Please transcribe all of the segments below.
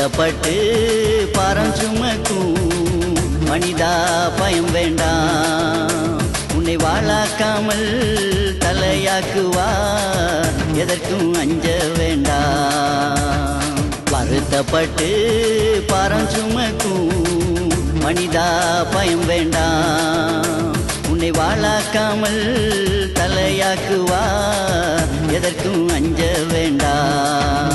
வருத்தப்பட்டு பாரம் சுமக்கும் மனிதா பயம் வேண்டாம். உன்னை வாழாக்காமல் தலையாக்குவார், எதற்கும் அஞ்ச வேண்டாம். வருத்தப்பட்டு பாரம் சுமக்கும் மனிதா பயம் வேண்டாம். உன்னை வாழாக்காமல் தலையாக்குவார், எதற்கும் அஞ்ச வேண்டாம்.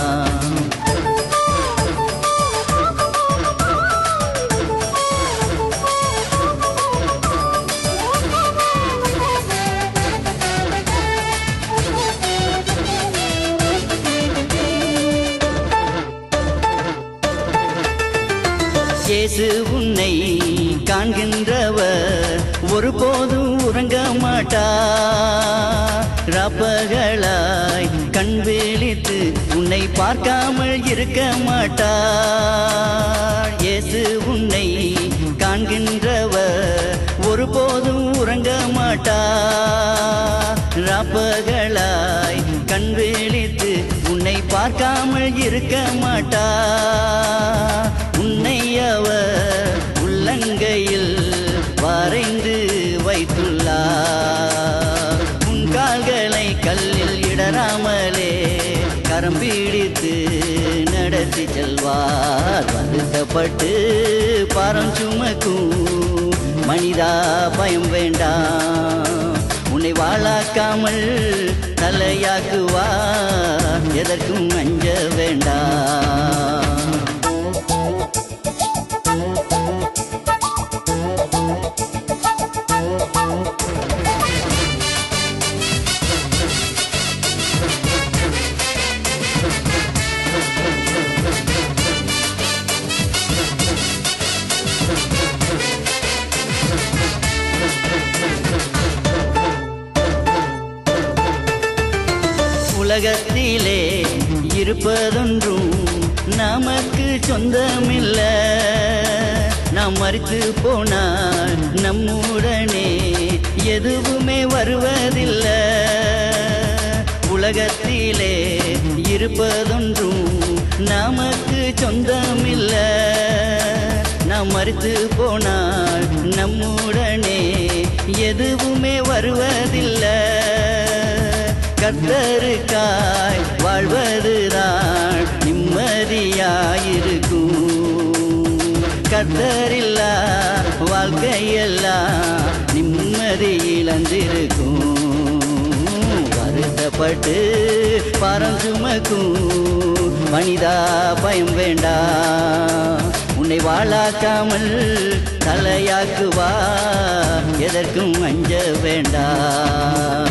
இயேசு உன்னை காண்கின்றவர் ஒருபோதும் உறங்க மாட்டார். ராப்பகலாய் கண் விழித்து உன்னை பார்க்காமல் இருக்க மாட்டார். இயேசு உன்னை காண்கின்றவர் ஒருபோதும் உறங்க மாட்டார். ராப்பகலாய் கண் விழித்து உன்னை பார்க்காமல் இருக்க மாட்டார். உன்னை அவர் உள்ளங்கையில் வரைந்து வைத்துள்ளார். உன் கால்களை கல்லில் இடராமலே கரம் பிடித்து நடத்தி செல்வார். வருத்தப்பட்டு பாரம் சுமக்கும் மனிதா பயம் வேண்டாம். உன்னை வாழாக்காமல் தலையாக்குவார், எதற்கும் அஞ்ச வேண்டாம். உலகத்திலே இருப்பதொன்றும் நமக்கு சொந்தமில்ல. நாம் மரித்து போனால் நம்முடனே எதுவுமே வருவதில்லை. உலகத்திலே இருப்பதொன்றும் நமக்கு சொந்தமில்ல. நாம் மரித்து போனால் நம்முடனே எதுவுமே வருவதில்லை. கர்த்தருக்காய் வாழ்வதுதான் நிம்மதியாயிருக்கும். கர்த்தரில்லா வாழ்க்கையெல்லாம் நிம்மதி இழந்திருக்கும். வருத்தப்பட்டு பாரம் சுமக்கும் மனிதா பயம் வேண்டாம். உன்னை வாழாக்காமல் தலையாக்குவார், எதற்கும் அஞ்ச வேண்டாம்.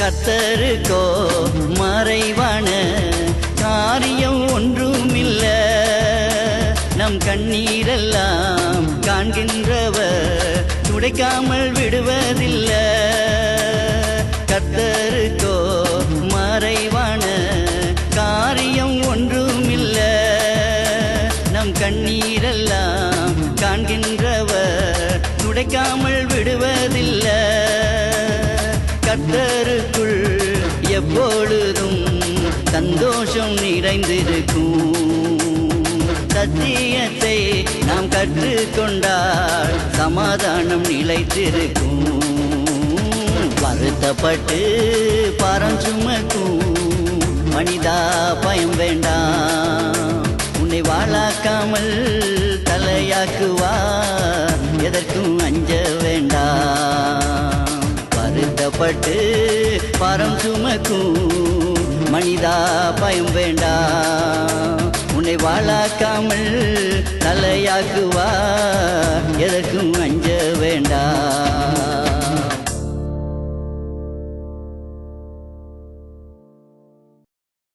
கர்த்தருக்கோ மறைவான காரியம் ஒன்றுமில்ல. நம் கண்ணீரெல்லாம் காண்கின்றவர் துடைக்காமல் விடுவதில்லை. கர்த்தருக்கோ மறைவான காரியம் ஒன்றுமில்ல. நம் கண்ணீரெல்லாம் காண்கின்றவர் துடைக்காமல் விடுவதில்லை. கர்த்தருக்குள் எப்பொழுதும் சந்தோஷம் நிறைந்திருக்கும். சத்தியத்தை நாம் கற்றுக்கொண்டால் சமாதானம் நிலைத்திருக்கும். வருத்தப்பட்டு பாரம் சுமக்கும் மனிதா பயம் வேண்டாம். உன்னை வாழாக்காமல் தலையாக்குவார், எதற்கும் அஞ்ச வேண்டாம். வருத்தப்பட்டு பாரம் சுமக்கும் மனிதா பயம் வேண்டாம். உன்னை வாழாக்காமல் தலையாக்குவார், எதற்கும் அஞ்ச வேண்டாம்.